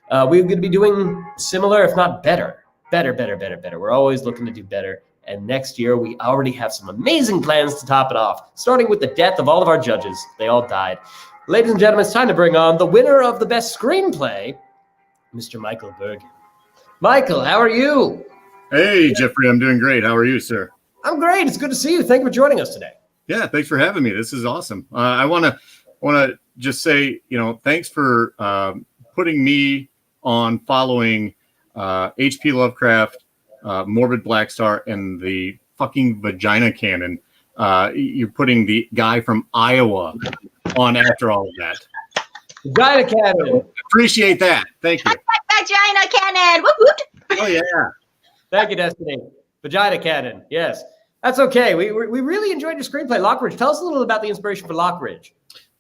We're going to be doing similar, if not better. Better. We're always looking to do better. And next year, we already have some amazing plans to top it off, starting with the death of all of our judges. They all died. Ladies and gentlemen, it's time to bring on the winner of the best screenplay, Mr. Michael Bergen. Michael, how are you? Hey, Jeffrey, I'm doing great. How are you, sir? I'm great. It's good to see you. Thank you for joining us today. Yeah, thanks for having me. This is awesome. I want to just say, thanks for putting me on following H.P. Lovecraft, Morbid Black Star, and the fucking Vagina Cannon. You're putting the guy from Iowa on after all of that. Vagina Cannon. Appreciate that. Thank you. Vagina Cannon. Whoop, whoop. Oh, yeah. Thank you, Destiny. Vagina Cannon. Yes. That's okay. We really enjoyed your screenplay, Lockridge. Tell us a little about the inspiration for Lockridge.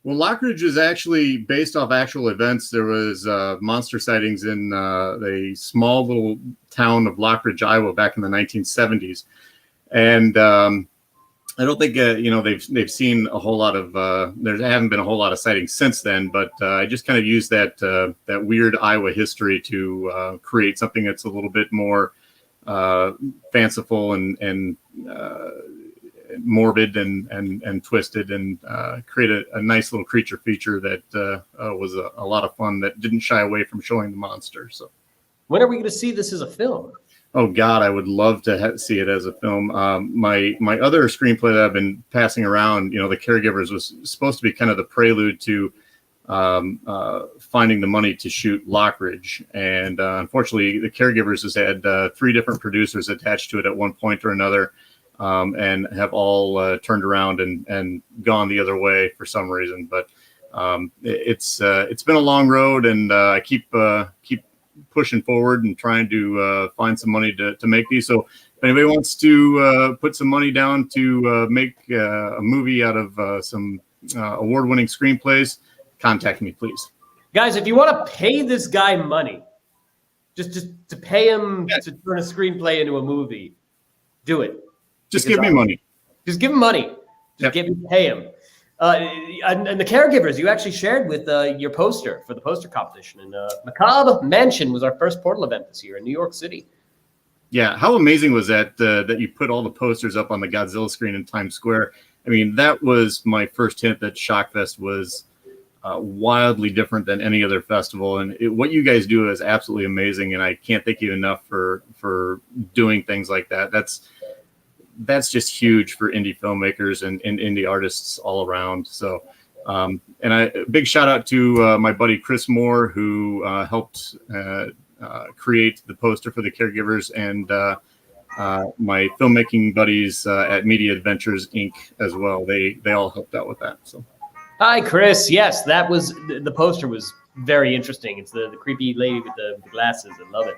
Well, Lockridge is actually based off actual events. There was monster sightings in a small little town of Lockridge, Iowa, back in the 1970s, and I don't think they've seen a whole lot of there haven't been a whole lot of sightings since then. But I just kind of used that weird Iowa history to create something that's a little bit more fanciful and morbid and twisted, and create a nice little creature feature that was a lot of fun, that didn't shy away from showing the monster. So when are we going to see this as a film? Oh God, I would love to see it as a film. My other screenplay that I've been passing around, The Caregivers, was supposed to be kind of the prelude to finding the money to shoot Lockridge, and unfortunately, The Caregivers has had 3 different producers attached to it at one point or another, and have all turned around and gone the other way for some reason. But it's been a long road, and I keep pushing forward and trying to find some money to make these. So if anybody wants to put some money down to make a movie out of some award-winning screenplays, contact me, please. Guys, if you want to pay this guy money, just to pay him to turn a screenplay into a movie, do it. Just give me money. Just give him money. Pay him. And The Caregivers, you actually shared with your poster for the poster competition. And Macabre Mansion was our first Portal event this year in New York City. Yeah, how amazing was that that you put all the posters up on the Godzilla screen in Times Square? I mean, that was my first hint that Shockfest was wildly different than any other festival. And what you guys do is absolutely amazing. And I can't thank you enough for doing things like that. That's just huge for indie filmmakers and indie artists all around. So, and a big shout out to my buddy Chris Moore, who helped create the poster for The Caregivers, and my filmmaking buddies at Media Adventures Inc. as well. They all helped out with that. So, hi, Chris. Yes, that was the poster was very interesting. It's the creepy lady with the glasses. I love it.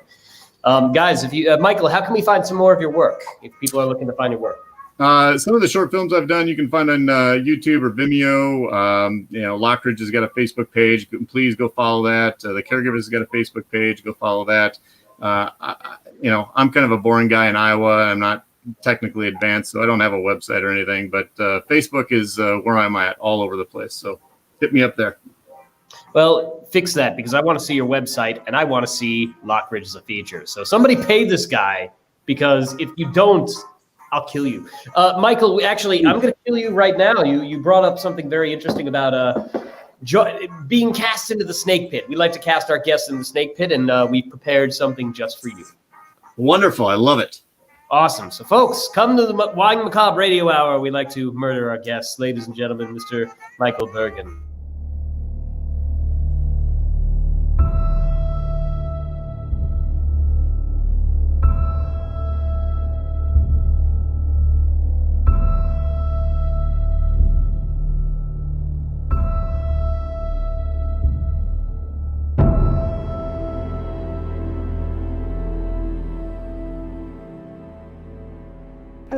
Guys, if you Michael, how can we find some more of your work if people are looking to find your work? Some of the short films I've done you can find on YouTube or Vimeo. Lockridge has got a Facebook page. Please go follow that. The Caregivers has got a Facebook page. Go follow that. I'm kind of a boring guy in Iowa. I'm not technically advanced, so I don't have a website or anything. But Facebook is where I'm at all over the place. So hit me up there. Well, fix that, because I want to see your website and I want to see Lockridge as a feature. So somebody pay this guy, because if you don't, I'll kill you. Michael, actually, I'm going to kill you right now. You brought up something very interesting about being cast into the snake pit. We like to cast our guests in the snake pit, and we prepared something just for you. Wonderful. I love it. Awesome. So, folks, come to the WANG Macabre Radio Hour. We like to murder our guests. Ladies and gentlemen, Mr. Michael Bergen.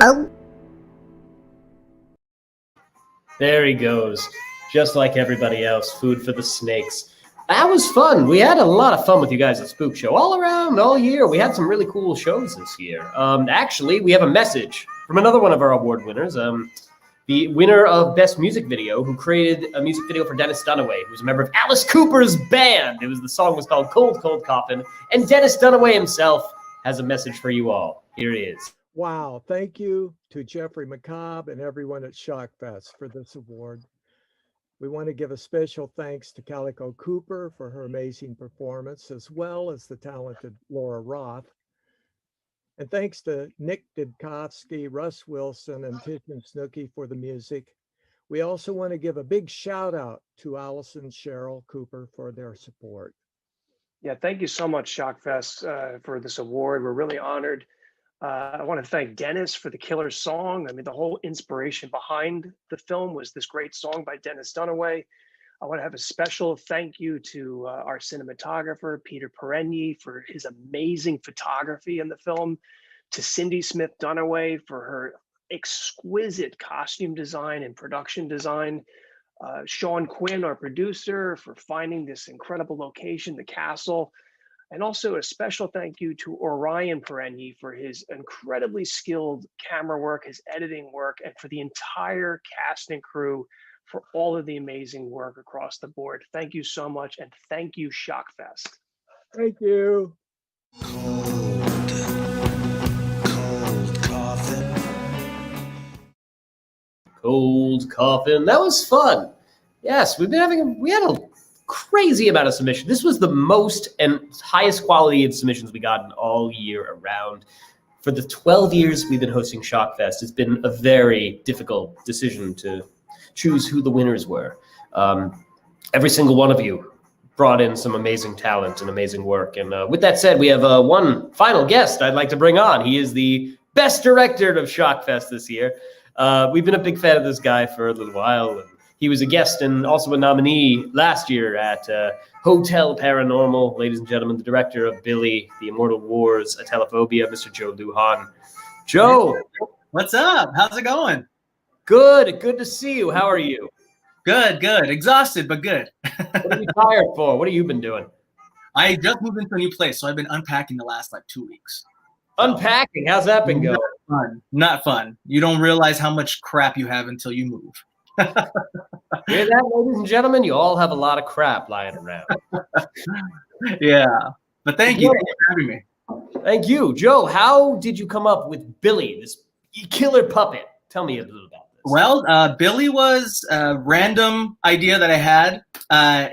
Oh. There he goes. Just like everybody else, food for the snakes. That was fun. We had a lot of fun with you guys at Spook Show all around, all year. We had some really cool shows this year. Actually, we have a message from another one of our award winners, the winner of Best Music Video, who created a music video for Dennis Dunaway, who's a member of Alice Cooper's band. The song was called Cold, Cold Coffin. And Dennis Dunaway himself has a message for you all. Here it is. Wow, thank you to Jeffrey McCobb and everyone at Shockfest for this award. We want to give a special thanks to Calico Cooper for her amazing performance, as well as the talented Laura Roth. And thanks to Nick Didkovsky, Russ Wilson, and Titian Snooki for the music. We also want to give a big shout out to Allison and Cheryl Cooper for their support. Yeah, thank you so much, Shockfest, for this award. We're really honored. I want to thank Dennis for the killer song. I mean, the whole inspiration behind the film was this great song by Dennis Dunaway. I want to have a special thank you to our cinematographer, Peter Perenyi, for his amazing photography in the film, to Cindy Smith Dunaway for her exquisite costume design and production design, Sean Quinn, our producer, for finding this incredible location, the castle. And also a special thank you to Orion Perenyi for his incredibly skilled camera work, his editing work, and for the entire cast and crew for all of the amazing work across the board. Thank you so much, and thank you, Shockfest. Thank you. Cold Coffin. That was fun. Yes, we had a crazy amount of submissions. This was the most and highest quality of submissions we gotten all year around. For the 12 years we've been hosting Shockfest, it's been a very difficult decision to choose who the winners were. Every single one of you brought in some amazing talent and amazing work. And with that said, we have one final guest I'd like to bring on. He is the best director of Shockfest this year. We've been a big fan of this guy for a little while. And he was a guest and also a nominee last year at Hotel Paranormal. Ladies and gentlemen, the director of Billy, The Immortal Wars, Atelophobia, Mr. Joe Lujan. Joe. What's up? How's it going? Good. Good to see you. How are you? Good. Exhausted, but good. What are you tired for? What have you been doing? I just moved into a new place, so I've been unpacking the last 2 weeks. Unpacking? How's that been going? Not fun. You don't realize how much crap you have until you move. Hear that, ladies and gentlemen? You all have a lot of crap lying around. Yeah, but thank you for having me. Thank you. Joe, how did you come up with Billy, this killer puppet? Tell me a little about this. Well, Billy was a random idea that I had.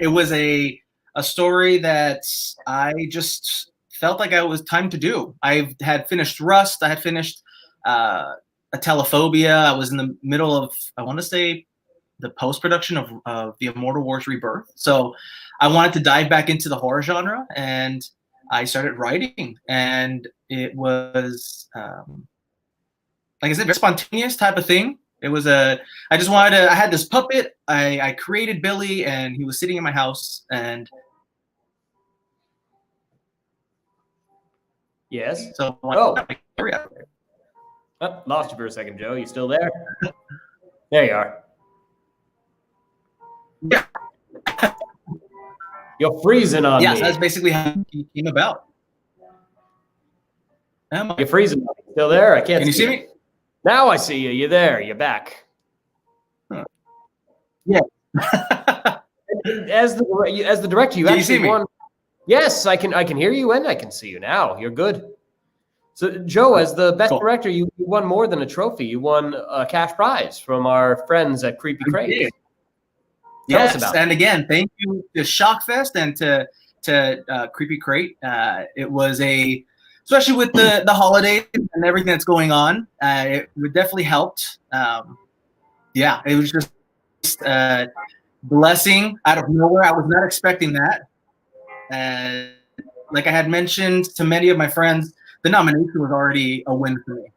It was a story that I just felt like it was time to do. I had finished Rust. I had finished Atelophobia. I was in the middle of, I want to say, the post-production of The Immortal Wars Rebirth. So I wanted to dive back into the horror genre, and I started writing. And it was, like I said, very spontaneous type of thing. It was I just wanted to, I had this puppet. I created Billy, and he was sitting in my house. And yes. So lost you for a second, Joe. You still there? There you are. Yeah. You're freezing on me. Yes, that's basically how he came about. You're freezing on me. Still there? I can't Can you see me? Now I see you. You're there. You're back. Huh. Yeah. As the director, you Can actually you see me? won. Yes, I can hear you and I can see you now. You're good. So, Joe, as the best Cool. director, you won more than a trophy. You won a cash prize from our friends at Creepy Crate. Tell us Yes, about and again, thank you to Shockfest and to Creepy Crate. It was especially with the holidays and everything that's going on, it definitely helped. Yeah, it was just a blessing out of nowhere. I was not expecting that. Like I had mentioned to many of my friends, the nomination was already a win for me.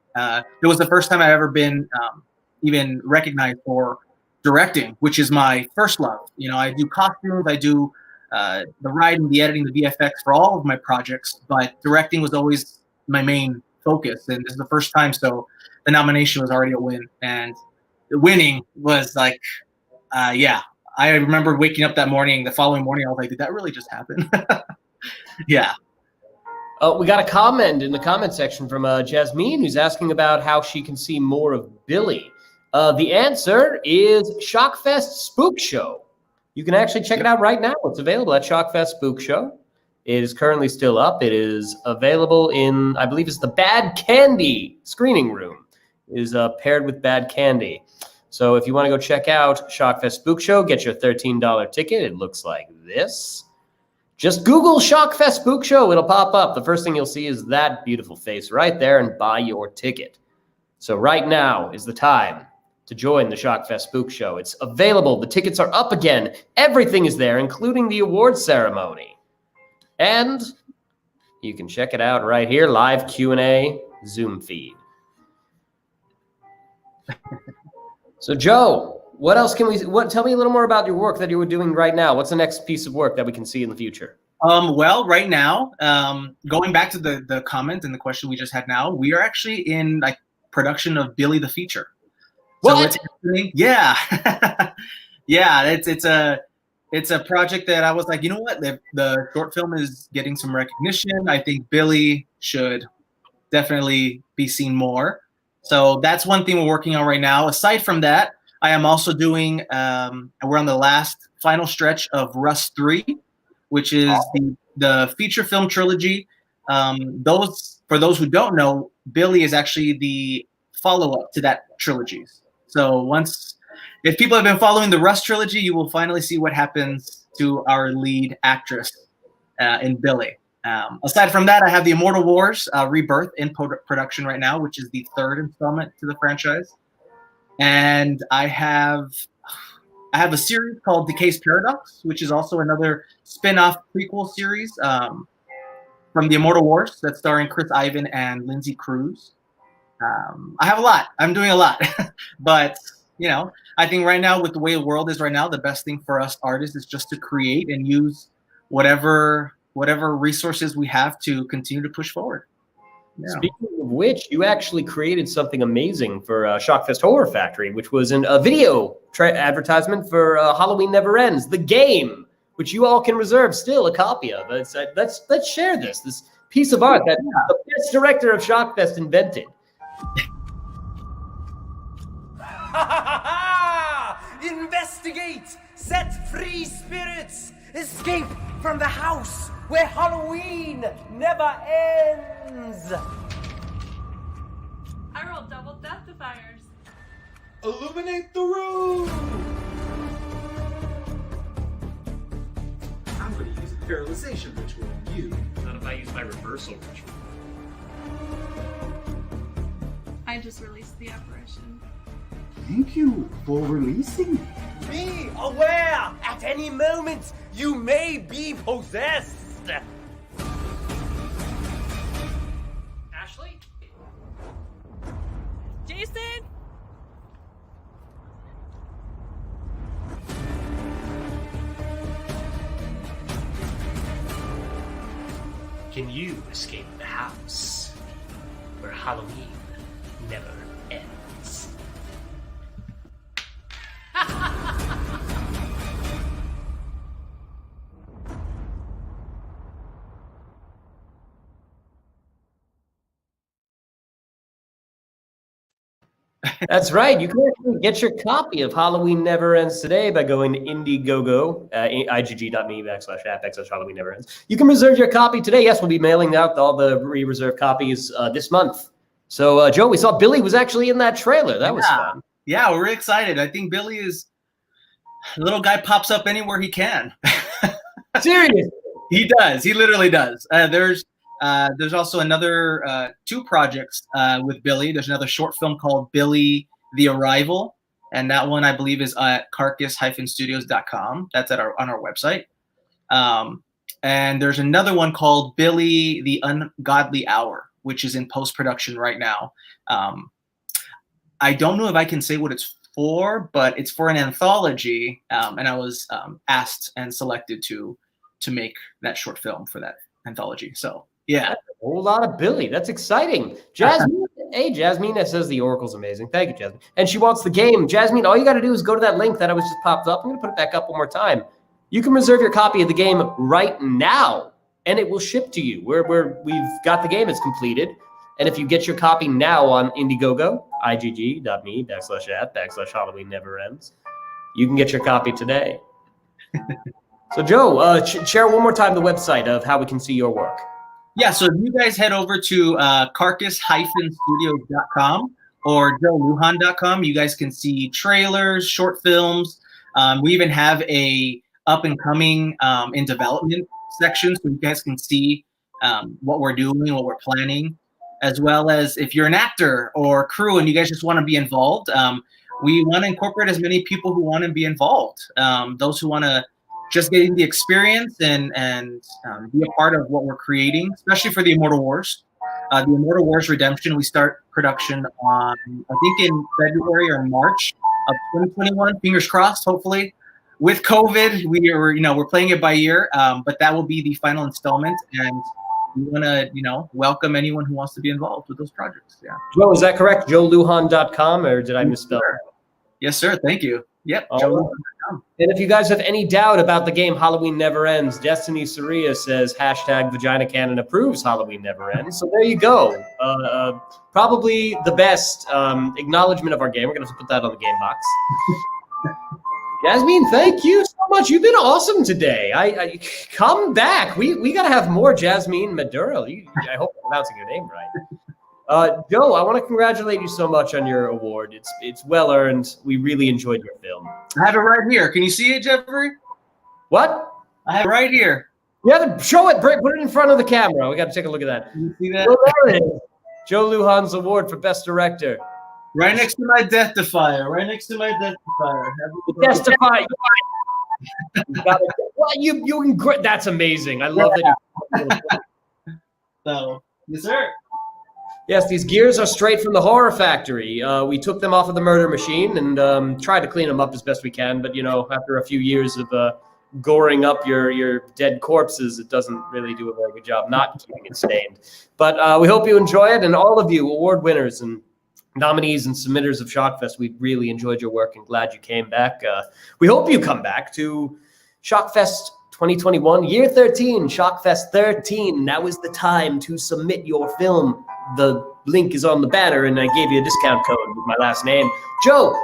It was the first time I've ever been even recognized for directing, which is my first love. You know, I do costumes, I do the writing, the editing, the VFX for all of my projects, but directing was always my main focus. And this is the first time, so the nomination was already a win. And the winning was like, yeah. I remember waking up that morning, the following morning, I was like, did that really just happen? Yeah. We got a comment in the comment section from Jasmine, who's asking about how she can see more of Billy. The answer is Shockfest Spook Show. You can actually check it out right now. It's available at Shockfest Spook Show. It is currently still up. It is available in, I believe it's the Bad Candy screening room. It is paired with Bad Candy. So if you want to go check out Shockfest Spook Show, get your $13 ticket. It looks like this. Just Google Shockfest Spook Show. It'll pop up. The first thing you'll see is that beautiful face right there and buy your ticket. So right now is the time to join the Shockfest Spook Show. It's available. The tickets are up again. Everything is there, including the awards ceremony. And you can check it out right here, live Q&A Zoom feed. So Joe, what else can tell me a little more about your work that you were doing right now. What's the next piece of work that we can see in the future? Well, right now, going back to the comment and the question we just had now, we are actually in like production of Billy the Feature. What? So yeah. Yeah, it's a project that I was like, you know what? The short film is getting some recognition. I think Billy should definitely be seen more. So that's one thing we're working on right now. Aside from that, I am also doing, we're on the final stretch of Rust 3, which is the feature film trilogy. For those who don't know, Billy is actually the follow-up to that trilogy. So if people have been following the Rust trilogy, you will finally see what happens to our lead actress in Billy. Aside from that, I have the Immortal Wars Rebirth in production right now, which is the third installment to the franchise. And I have a series called Decay's Paradox, which is also another spin-off prequel series from the Immortal Wars that's starring Chris Ivan and Lindsay Cruz. I have a lot. I'm doing a lot. But, you know, I think right now with the way the world is right now, the best thing for us artists is just to create and use whatever resources we have to continue to push forward. Yeah. Speaking of which, you actually created something amazing for Shockfest Horror Factory, which was a video advertisement for Halloween Never Ends, the game, which you all can reserve still a copy of. Let's share this piece of art that the best director of Shockfest invented. Investigate! Set free spirits! Escape from the house where Halloween never ends! I rolled double deathifiers. Illuminate the room! I'm going to use a paralyzation ritual on you. Not if I use my reversal ritual. I just released the apparition. Thank you for releasing me. Be aware! At any moment, you may be possessed! Ashley? Jason? Can you escape the house where Halloween never ends? That's right. You can actually get your copy of Halloween Never Ends today by going to Indiegogo, igg.me/app/Halloween Never Ends. You can reserve your copy today. Yes, we'll be mailing out all the re-reserved copies this month. So, Joe, we saw Billy was actually in that trailer. That was fun. Yeah, we're excited. I think Billy is a little guy pops up anywhere he can. Seriously? He does. He literally does. There's also another 2 projects with Billy. There's another short film called Billy the Arrival, and that one I believe is at carcass-studios.com. That's on our website. And there's another one called Billy the Ungodly Hour, which is in post-production right now. I don't know if I can say what it's for, but it's for an anthology, and I was asked and selected to make that short film for that anthology. So yeah, that's a whole lot of Billy. That's exciting. Jasmine, hey, Jasmine, that says the Oracle's amazing. Thank you, Jasmine. And she wants the game. Jasmine, all you got to do is go to that link that I was just popped up. I'm going to put it back up one more time. You can reserve your copy of the game right now, and it will ship to you. We've got the game. It's completed. And if you get your copy now on Indiegogo, igg.me/app/Halloween Never Ends, you can get your copy today. So, Joe, share one more time the website of how we can see your work. Yeah, so if you guys head over to carcass-studios.com or joeluhan.com, you guys can see trailers, short films. We even have a up-and-coming in development section, so you guys can see what we're doing, what we're planning, as well as if you're an actor or crew and you guys just want to be involved. We want to incorporate as many people who want to be involved, those who want to just getting the experience and be a part of what we're creating, especially for the Immortal Wars. The Immortal Wars Redemption, we start production on, I think in February or March of 2021, fingers crossed, hopefully. With COVID, we're playing it by ear, but that will be the final installment, and we want to, welcome anyone who wants to be involved with those projects. Yeah. Joe, is that correct? JoeLuhan.com, or did I misspell it? Yes, sir. Thank you. Yep. And if you guys have any doubt about the game Halloween Never Ends, Destiny Saria says #Vagina Cannon approves Halloween Never Ends. So there you go. Probably the best acknowledgement of our game. We're going to have to put that on the game box. Jasmine, thank you so much. You've been awesome today. I come back. We got to have more Jasmine Maduro. I hope I'm pronouncing your name right. Joe, I want to congratulate you so much on your award. It's well earned. We really enjoyed your film. I have it right here. Can you see it, Jeffrey? What? I have it right here. Yeah, show it. Put it in front of the camera. We got to take a look at that. Can you see that? So there it is. Joe Luhan's award for Best Director. Right next to my Death Defier. Right next to my Death Defier. Death Defier. Well, that's amazing. I love that. So, yes, sir. Yes, these gears are straight from the Horror Factory. We took them off of the Murder Machine and tried to clean them up as best we can. But, after a few years of goring up your dead corpses, it doesn't really do a very good job not keeping it stained. But we hope you enjoy it. And all of you award winners and nominees and submitters of Shockfest, we really enjoyed your work and glad you came back. We hope you come back to Shockfest 2021, year 13, Shockfest 13. Now is the time to submit your film. The link is on the banner, and I gave you a discount code with my last name. Joe,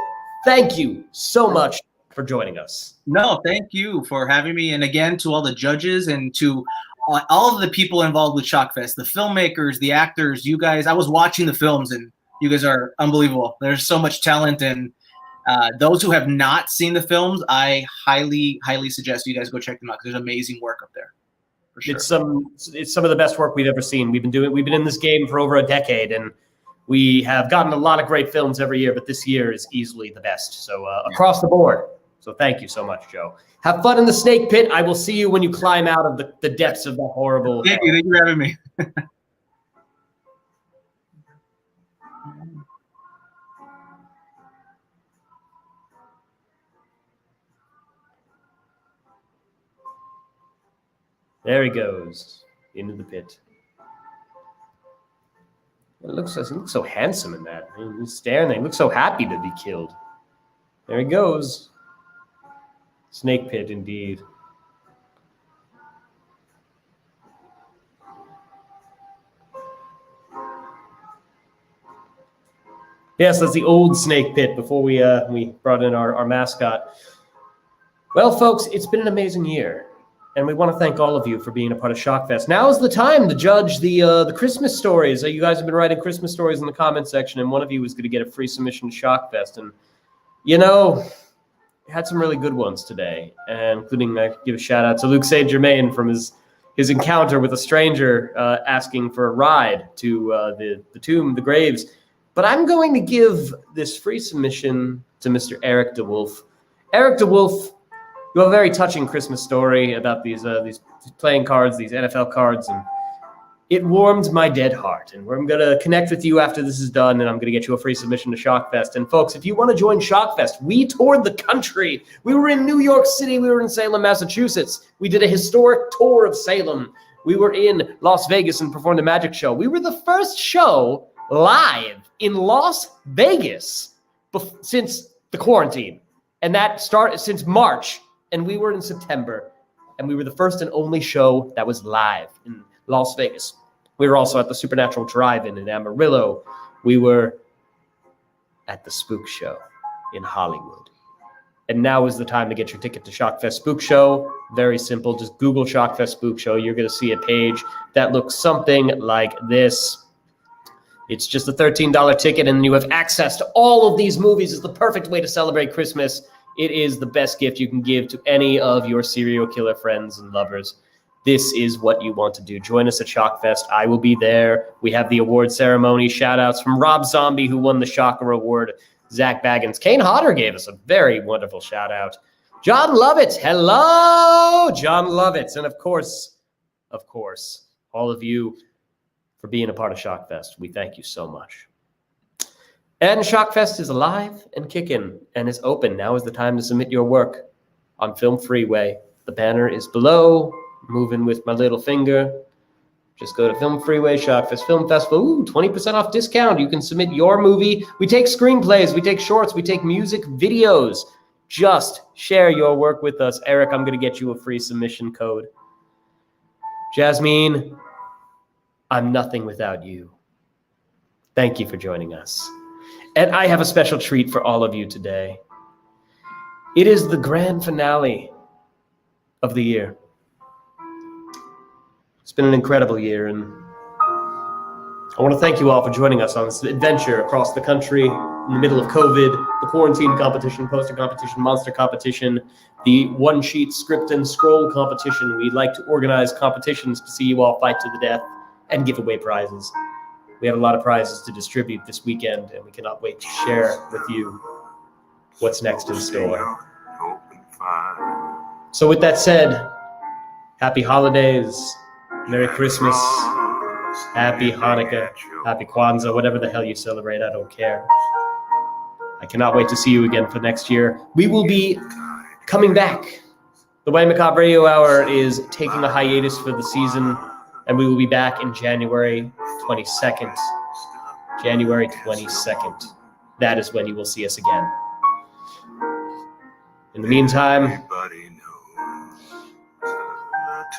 thank you so much for joining us. No, thank you for having me. And again, to all the judges and to all of the people involved with Shockfest, the filmmakers, the actors, you guys. I was watching the films, and you guys are unbelievable. There's so much talent, and those who have not seen the films, I highly, highly suggest you guys go check them out because there's amazing work up there. For sure. It's some of the best work we've ever seen. We've been in this game for over a decade, and we have gotten a lot of great films every year, but this year is easily the best. So across the board. So thank you so much, Joe. Have fun in the snake pit. I will see you when you climb out of the depths of the horrible. Thank you for having me. There he goes into the pit. He looks so handsome in that. He's staring there. He looks so happy to be killed. There he goes. Snake pit, indeed. Yes, that's the old snake pit before we brought in our mascot. Well, folks, it's been an amazing year, and we want to thank all of you for being a part of Shockfest. Now is the time to judge the Christmas stories. You guys have been writing Christmas stories in the comment section, and one of you was going to get a free submission to Shockfest. And, you know, we had some really good ones today, and including I give a shout-out to Luke St. Germain from his encounter with a stranger asking for a ride to the tomb, the graves. But I'm going to give this free submission to Mr. Eric DeWolf. Eric DeWolf, you have a very touching Christmas story about these playing cards, these NFL cards, and it warmed my dead heart. And I'm going to connect with you after this is done, and I'm going to get you a free submission to Shockfest. And folks, if you want to join Shockfest, we toured the country. We were in New York City. We were in Salem, Massachusetts. We did a historic tour of Salem. We were in Las Vegas and performed a magic show. We were the first show live in Las Vegas since the quarantine. And that started since March. And we were in September, and we were the first and only show that was live in Las Vegas. We were also at the Supernatural Drive-In in Amarillo. We were at the Spook Show in Hollywood. And now is the time to get your ticket to Shockfest Spook Show. Very simple. Just Google Shockfest Spook Show. You're going to see a page that looks something like this. It's just a $13 ticket, and you have access to all of these movies. It's the perfect way to celebrate Christmas. It is the best gift you can give to any of your serial killer friends and lovers. This is what you want to do. Join us at Shockfest. I will be there. We have the award ceremony. Shout-outs from Rob Zombie, who won the Shocker Award. Zach Baggins. Kane Hodder gave us a very wonderful shout-out. John Lovett. Hello, John Lovett. And of course, all of you for being a part of Shockfest. We thank you so much. And Shockfest is alive and kicking and is open. Now is the time to submit your work on Film Freeway. The banner is below. Moving with my little finger. Just go to Film Freeway, Shockfest Film Festival. Ooh, 20% off discount. You can submit your movie. We take screenplays. We take shorts. We take music videos. Just share your work with us. Eric, I'm going to get you a free submission code. Jasmine, I'm nothing without you. Thank you for joining us. And I have a special treat for all of you today. It is the grand finale of the year. It's been an incredible year, and I want to thank you all for joining us on this adventure across the country in the middle of COVID, the quarantine competition, poster competition, monster competition, the one-sheet script and scroll competition. We like to organize competitions to see you all fight to the death and give away prizes. We have a lot of prizes to distribute this weekend, and we cannot wait to share with you what's next in store. So with that said, happy holidays, Merry Christmas, Happy Hanukkah, Happy Kwanzaa, whatever the hell you celebrate, I don't care. I cannot wait to see you again for next year. We will be coming back. The WANG MACABRE Radio Hour is taking a hiatus for the season, and we will be back in January 22nd. January 22nd. That is when you will see us again. In the meantime,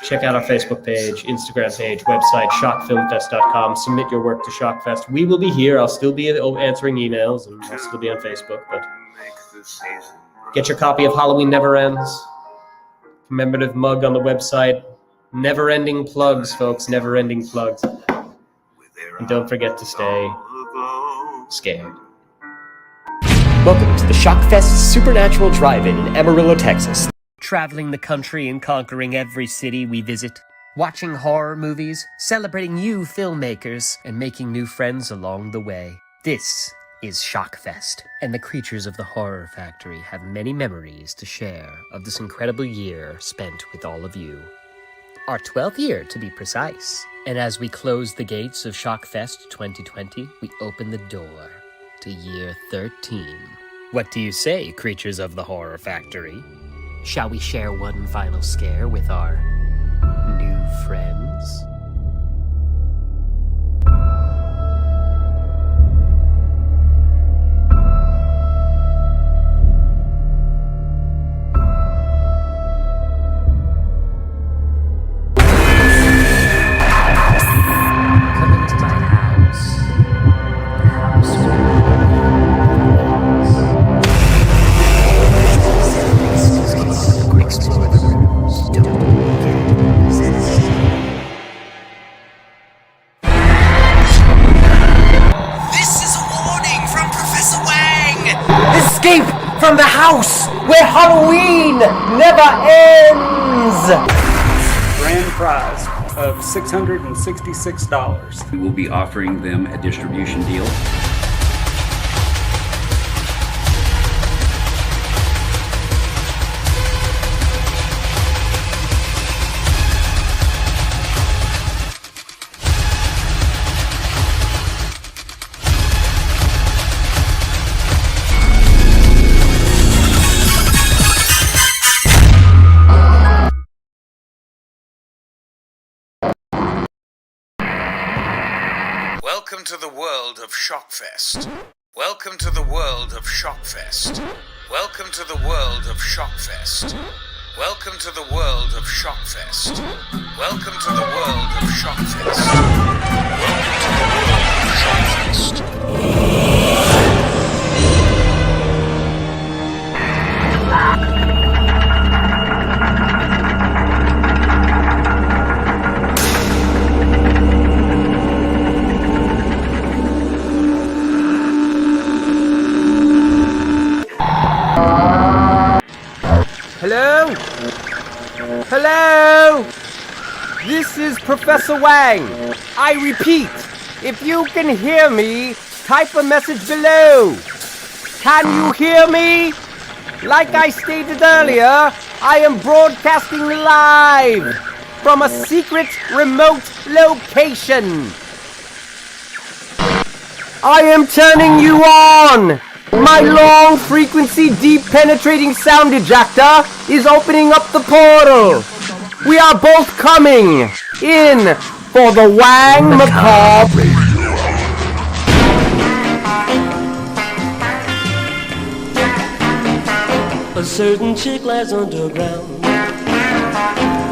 check out our Facebook page, Instagram page, website, shockfilmfest.com. Submit your work to Shockfest. We will be here. I'll still be answering emails, and I'll still be on Facebook. But get your copy of Halloween Never Ends. Commemorative mug on the website. Never-ending plugs, folks. Never-ending plugs. And don't forget to stay scared. Welcome to the Shockfest Supernatural Drive-In in Amarillo, Texas. Traveling the country and conquering every city we visit. Watching horror movies, celebrating you filmmakers, and making new friends along the way. This is Shockfest, and the creatures of the Horror Factory have many memories to share of this incredible year spent with all of you. Our 12th year, to be precise. And as we close the gates of Shockfest 2020, we open the door to year 13. What do you say, creatures of the Horror Factory? Shall we share one final scare with our new friends? Come into my house. The house Halloween never ends! Grand prize of $666. We will be offering them a distribution deal. Welcome to the world of Shockfest. Welcome to the world of Shockfest. Welcome to the world of Shockfest. Welcome to the world of Shockfest. Welcome to the world of Shockfest. Welcome to the world of Hello? Hello? This is Professor Wang. I repeat, if you can hear me, type a message below. Can you hear me? Like I stated earlier, I am broadcasting live from a secret remote location. I am turning you on. My long-frequency, deep-penetrating sound ejector is opening up the portal. We are both coming in for the Wang Macabre. A certain chick lies underground.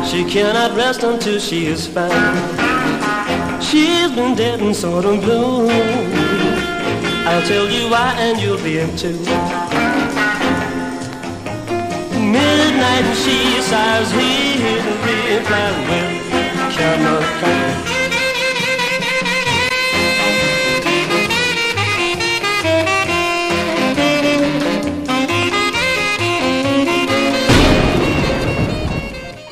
She cannot rest until she is found. She's been dead and sort of blue. I'll tell you why and you'll be in too. Midnight and she sighs, he hit the reply with camouflage.